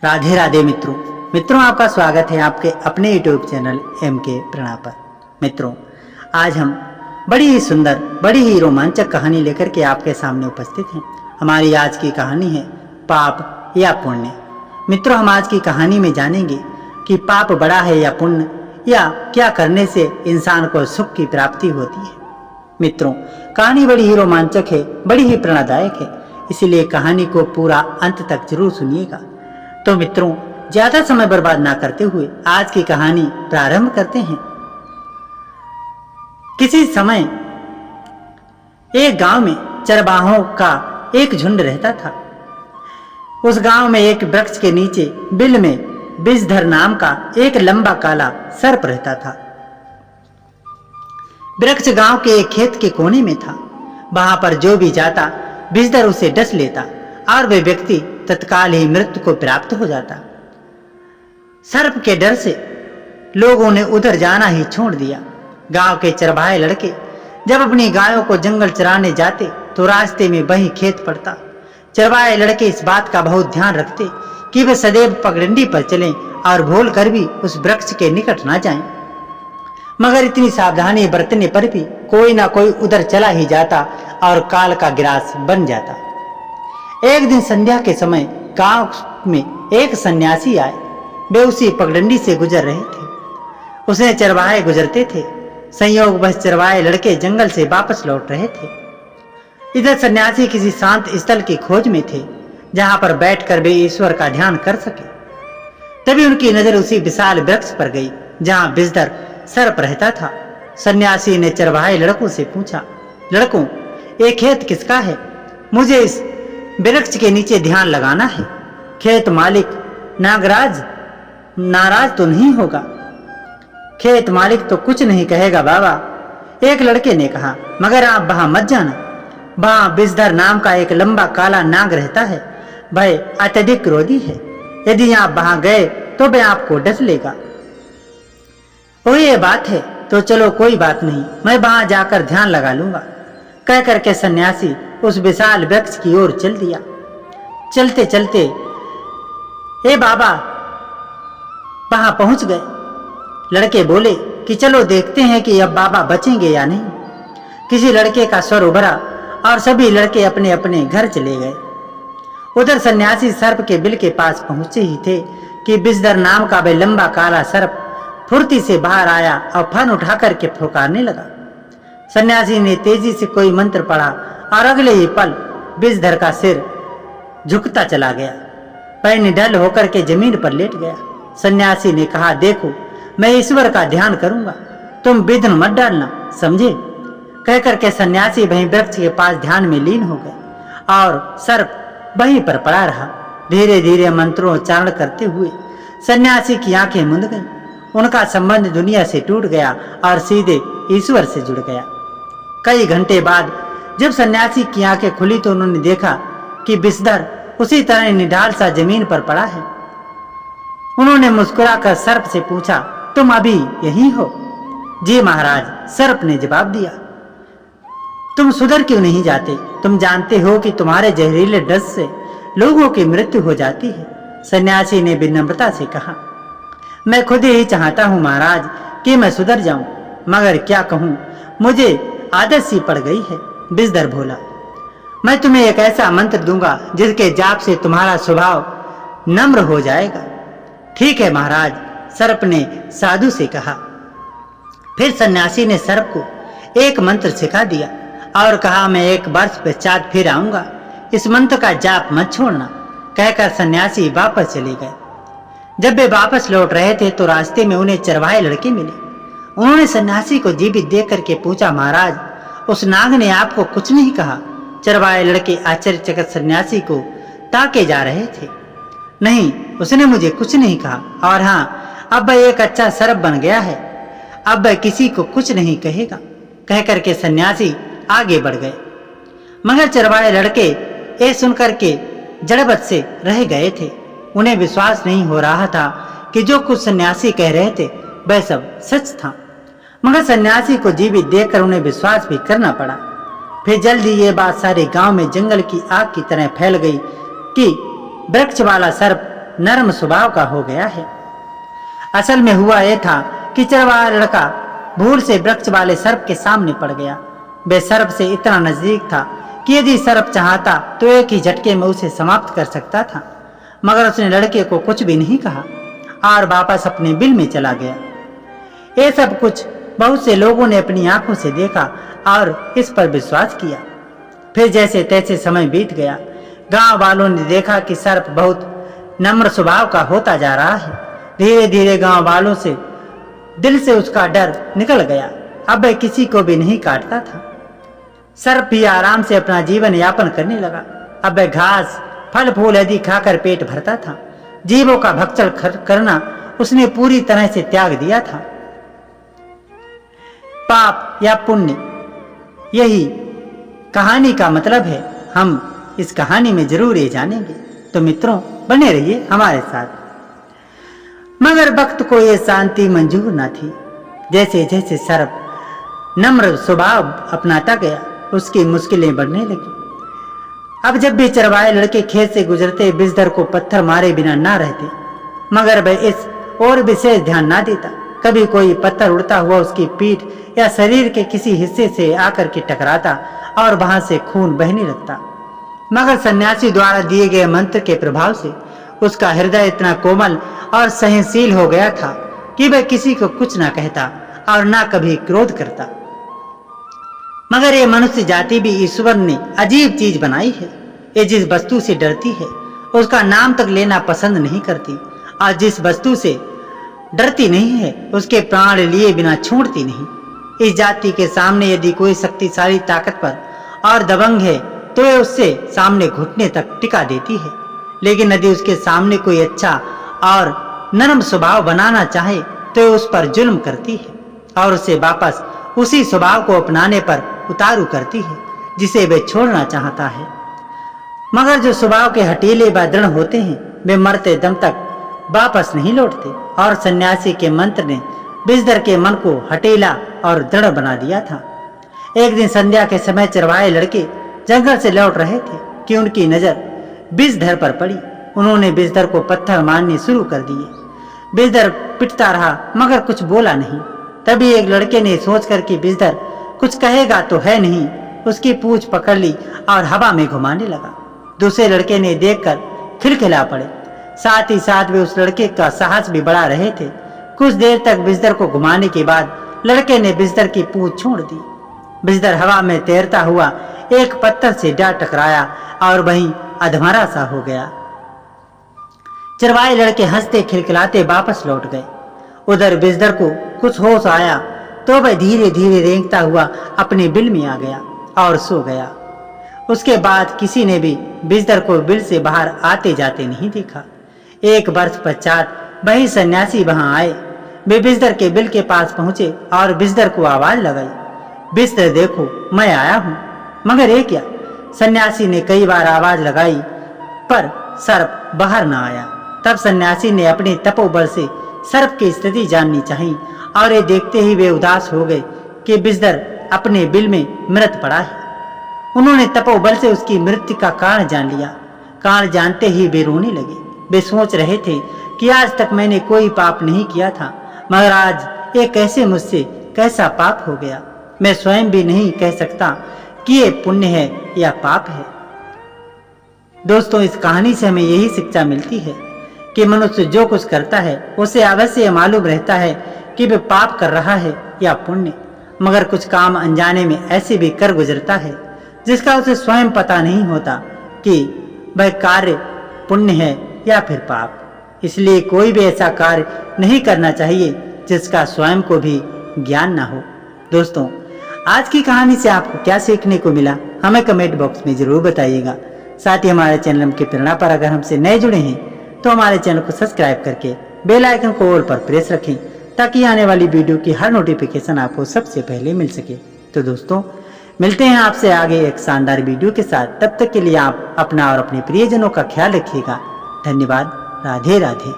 राधे राधे मित्रों आपका स्वागत है आपके अपने यूट्यूब चैनल MK प्रणा पर। मित्रों, आज हम बड़ी ही सुंदर, बड़ी ही रोमांचक कहानी लेकर के आपके सामने उपस्थित हैं। हमारी आज की कहानी है पाप या पुण्य। मित्रों, हम आज की कहानी में जानेंगे कि पाप बड़ा है या पुण्य, या क्या करने से इंसान को सुख की प्राप्ति होती है। मित्रों, कहानी बड़ी ही रोमांचक है, बड़ी ही प्रेरणादायक है, इसलिए कहानी को पूरा अंत तक जरूर सुनिएगा। तो मित्रों, ज्यादा समय बर्बाद ना करते हुए आज की कहानी प्रारंभ करते हैं। किसी समय एक गांव में चरवाहों का एक झुंड रहता था। उस गांव में एक वृक्ष के नीचे बिल में विषधर नाम का एक लंबा काला सर्प रहता था। वृक्ष गांव के एक खेत के कोने में था। वहां पर जो भी जाता विषधर उसे डस लेता और वे व्यक्ति तत्काल ही मृत्यु को प्राप्त हो जाता। सर्प के डर से लोगों ने उधर जाना ही छोड़ दिया। गांव के चरवाहे लड़के जब अपनी गायों को जंगल चराने जाते तो रास्ते में वही खेत पड़ता। चरवाहे लड़के इस बात का बहुत ध्यान रखते कि वे सदैव पगडंडी पर चलें और भूल कर भी उस वृक्ष के निकट ना जाएं। मगर इतनी सावधानी बरतने पर भी कोई ना कोई उधर चला ही जाता और काल का ग्रास बन जाता। एक दिन संध्या के समय गांव में एक सन्यासी आए। वे उसी पगडंडी से गुजर रहे थे। उसने चरवाहे गुजरते थे। संयोग बस चरवाहे लड़के जंगल से वापस लौट रहे थे। इधर सन्यासी किसी शांत स्थल की खोज में थे जहां पर बैठकर वे ईश्वर का ध्यान कर सके। तभी उनकी नजर उसी विशाल वृक्ष पर गई जहां विषधर सर्प रहता था। सन्यासी ने चरवाहे लड़कों से पूछा, लड़कों, ये खेत किसका है? मुझे इस वृक्ष के नीचे ध्यान लगाना है। खेत मालिक नाराज तो नहीं होगा? खेत मालिक तो कुछ नहीं कहेगा बाबा, एक लड़के ने कहा, मगर आप वहां मत जाना। वहां विषधर नाम का एक लंबा काला नाग रहता है। वह अत्यधिक क्रोधी है। यदि आप वहां गए तो वह आपको डस लेगा। ओ, ये बात है तो चलो, कोई बात नहीं, मैं वहां जाकर ध्यान लगा लूंगा। कह करके सन्यासी उस विशाल वृक्ष की ओर चल दिया। चलते चलते ए बाबा वहां पहुंच गए। लड़के बोले कि चलो देखते हैं कि अब बाबा बचेंगे या नहीं। किसी लड़के का स्वर उभरा और सभी लड़के अपने अपने घर चले गए। उधर सन्यासी सर्प के बिल के पास पहुंचे ही थे कि विषधर नाम का वह लंबा काला सर्प फुर्ती से बाहर आया और फन उठा करके फुकारने लगा। सन्यासी ने तेजी से कोई मंत्र पढ़ा और अगले ही पल विषधर का सिर झुकता चला गया। पैर निढल होकर के जमीन पर लेट गया। सन्यासी ने कहा, देखो, मैं ईश्वर का ध्यान करूंगा, तुम विघ्न मत डालना, समझे? कह करके सन्यासी वहीं वृक्ष के पास ध्यान में लीन हो गए और सर्प वहीं पर पड़ा रहा। धीरे धीरे मंत्रोच्चारण करते हुए सन्यासी की आंखें मुंद गईं। उनका संबंध दुनिया से टूट गया और सीधे ईश्वर से जुड़ गया। कई घंटे बाद जब सन्यासी की आंखें खुली तो उन्होंने देखा कि विषधर उसी तरह निढाल सा जमीन पर पड़ा है। उन्होंने मुस्कुराकर सर्प से पूछा, तुम अभी यहीं हो? जी महाराज, सर्प ने जवाब दिया। तुम सुधर क्यों नहीं जाते? तुम जानते हो कि तुम्हारे जहरीले डस से लोगों की मृत्यु हो जाती है। सन्यासी ने विनम्रता से कहा, मैं खुद ही चाहता हूं महाराज कि मैं सुधर जाऊं, मगर क्या कहूं, मुझे आदत सी पड़ गई है। विषधर बोला, मैं तुम्हें एक ऐसा मंत्र दूंगा जिसके जाप से तुम्हारा स्वभाव नम्र हो जाएगा। ठीक है महाराज, सर्प ने साधु से कहा। फिर सन्यासी ने सर्प को एक मंत्र सिखा दिया और कहा, मैं 1 वर्ष पश्चात फिर आऊंगा, इस मंत्र का जाप मत छोड़ना। कहकर सन्यासी वापस चले गए। जब वे वापस लौट रहे थे तो रास्ते में उन्हें चरवाहे लड़के मिले। उन्होंने सन्यासी को जीवित देख करके पूछा, महाराज, उस नाग ने आपको कुछ नहीं कहा? चरवाहे लड़के आश्चर्यचकित सन्यासी को ताके जा रहे थे। नहीं, उसने मुझे कुछ नहीं कहा, और हाँ, अब वह एक अच्छा सर्प बन गया है, अब वह किसी को कुछ नहीं कहेगा। कह करके सन्यासी आगे बढ़ गए। मगर चरवाहे लड़के ये सुनकर के जड़बत से रह गए थे। उन्हें विश्वास नहीं हो रहा था कि जो कुछ सन्यासी कह रहे थे वह सब सच था। मगर सन्यासी को जीवित देखकर उन्हें विश्वास भी करना पड़ा। फिर जल्द ही ये बात सारे गांव में जंगल की आग की तरह फैल गई कि वृक्ष वाला सर्प नरम स्वभाव का हो गया है। असल में हुआ यह था कि चरवाहा लड़का भूल से वृक्ष वाले सर्प के सामने पड़ गया। वह सर्प से इतना नजदीक था कि यदि सर्प चाहता तो एक ही झटके में उसे समाप्त कर सकता था, मगर उसने लड़के को कुछ भी नहीं कहा और वापस अपने बिल में चला गया। ये सब कुछ बहुत से लोगों ने अपनी आंखों से देखा और इस पर विश्वास किया। फिर जैसे तैसे समय बीत गया। गांव वालों ने देखा कि सर्प बहुत नम्र स्वभाव का होता जा रहा है। धीरे धीरे गांव वालों से दिल से उसका डर निकल गया। अब वह किसी को भी नहीं काटता था। सर्प भी आराम से अपना जीवन यापन करने लगा। अब वह घास फल फूल आदि खाकर पेट भरता था। जीवों का भक्षण करना उसने पूरी तरह से त्याग दिया था। पाप या पुण्य, यही कहानी का मतलब है। हम इस कहानी में जरूर ये जानेंगे। तो मित्रों, बने रहिए हमारे साथ। मगर वक्त को ये शांति मंजूर न थी। जैसे जैसे सर्प नम्र स्वभाव अपनाता गया, उसकी मुश्किलें बढ़ने लगी। अब जब भी चरवाहे लड़के खेत से गुजरते बिजदर को पत्थर मारे बिना ना रहते, मगर वह इस और विशेष ध्यान ना देता। कभी कोई पत्थर उड़ता हुआ उसकी पीठ या शरीर के किसी हिस्से से आकर के टकराता और वहां से खून बहने लगता। मगर सन्यासी द्वारा दिए गए मंत्र के प्रभाव से उसका हृदय इतना कोमल और सहनशील हो गया था कि वह किसी को कुछ ना कहता और ना कभी क्रोध करता। मगर ये मनुष्य जाति भी ईश्वर ने अजीब चीज बनाई है। ये जिस वस्तु से डरती है उसका नाम तक लेना पसंद नहीं करती, और जिस वस्तु से डरती नहीं है उसके प्राण लिए बिना छोड़ती नहीं। इस जाति के सामने यदि कोई शक्तिशाली ताकतवर और दबंग है तो ये उससे सामने घुटने तक टिका देती है, लेकिन यदि उसके सामने कोई अच्छा और नरम स्वभाव बनाना चाहे तो ये उस पर जुल्म करती है और उसे वापस उसी स्वभाव को अपनाने पर उतारू करती है जिसे वे छोड़ना चाहता है। मगर जो स्वभाव के हटीले व दृढ़ होते हैं वे मरते दम तक वापस नहीं लौटते, और सन्यासी के मंत्र ने बिजदर के मन को हटीला और दृढ़ बना दिया था। एक दिन संध्या के समय चरवाहे लड़के जंगल से लौट रहे थे कि उनकी नजर बिजदर पर पड़ी। उन्होंने बिजदर को पत्थर मारने शुरू कर दिए। बिजदर पिटता रहा मगर कुछ बोला नहीं। तभी एक लड़के ने सोचकर कि बिजदर कुछ कहेगा तो है नहीं, उसकी पूंछ पकड़ ली और हवा में घुमाने लगा। दूसरे लड़के ने देखकर खिलखिला पड़े। साथ ही साथ वे उस लड़के का साहस भी बढ़ा रहे थे। कुछ देर तक बिजदर को घुमाने के बाद लड़के ने बिजदर की पूंछ छोड़ दी। बिजदर हवा में तैरता हुआ एक पत्थर से जा टकराया और वहीं अधमरा सा हो गया। चरवाहे लड़के हंसते खिलखिलाते वापस लौट गए। उधर बिजदर को कुछ होश आया तो वह धीरे धीरे रेंगता हुआ अपने बिल में आ गया और सो गया। उसके बाद किसी ने भी बिजदर को बिल से बाहर आते जाते नहीं देखा। एक वर्ष पश्चात वही सन्यासी वहां आए। वे बिजदर के बिल के पास पहुंचे और बिजदर को आवाज लगाई, बिजदर देखो मैं आया हूं। मगर ये क्या? सन्यासी ने कई बार आवाज लगाई पर सर्प बाहर न आया। तब सन्यासी ने अपने तपोबल से सर्प की स्थिति जाननी चाहिए और ये देखते ही वे उदास हो गए कि बिजदर अपने बिल में मृत पड़ा है। उन्होंने तपोबल से उसकी मृत्यु का कारण जान लिया। कारण जानते ही वे रोने लगे। वे सोच रहे थे कि आज तक मैंने कोई पाप नहीं किया था, मगर आज ये कैसे मुझसे कैसा पाप हो गया। मैं स्वयं भी नहीं कह सकता कि ये पुण्य है या पाप है। दोस्तों, इस कहानी से हमें यही शिक्षा मिलती है कि मनुष्य जो कुछ करता है उसे अवश्य मालूम रहता है कि वह पाप कर रहा है या पुण्य, मगर कुछ काम अनजाने में ऐसे भी कर गुजरता है जिसका उसे स्वयं पता नहीं होता कि वह कार्य पुण्य है या फिर पाप। इसलिए कोई भी ऐसा कार्य नहीं करना चाहिए जिसका स्वयं को भी ज्ञान ना हो। दोस्तों, आज की कहानी से आपको क्या सीखने को मिला हमें कमेंट बॉक्स में जरूर बताइएगा। साथ ही हमारे चैनल की प्रेरणा पर अगर हमसे नए जुड़े हैं तो हमारे चैनल को सब्सक्राइब करके बेल आइकन को ऑल पर प्रेस रखें ताकि आने वाली वीडियो की हर नोटिफिकेशन आपको सबसे पहले मिल सके। तो दोस्तों, मिलते हैं आपसे आगे एक शानदार वीडियो के साथ। तब तक के लिए आप अपना और अपने प्रियजनों का ख्याल रखिएगा। धन्यवाद। राधे राधे।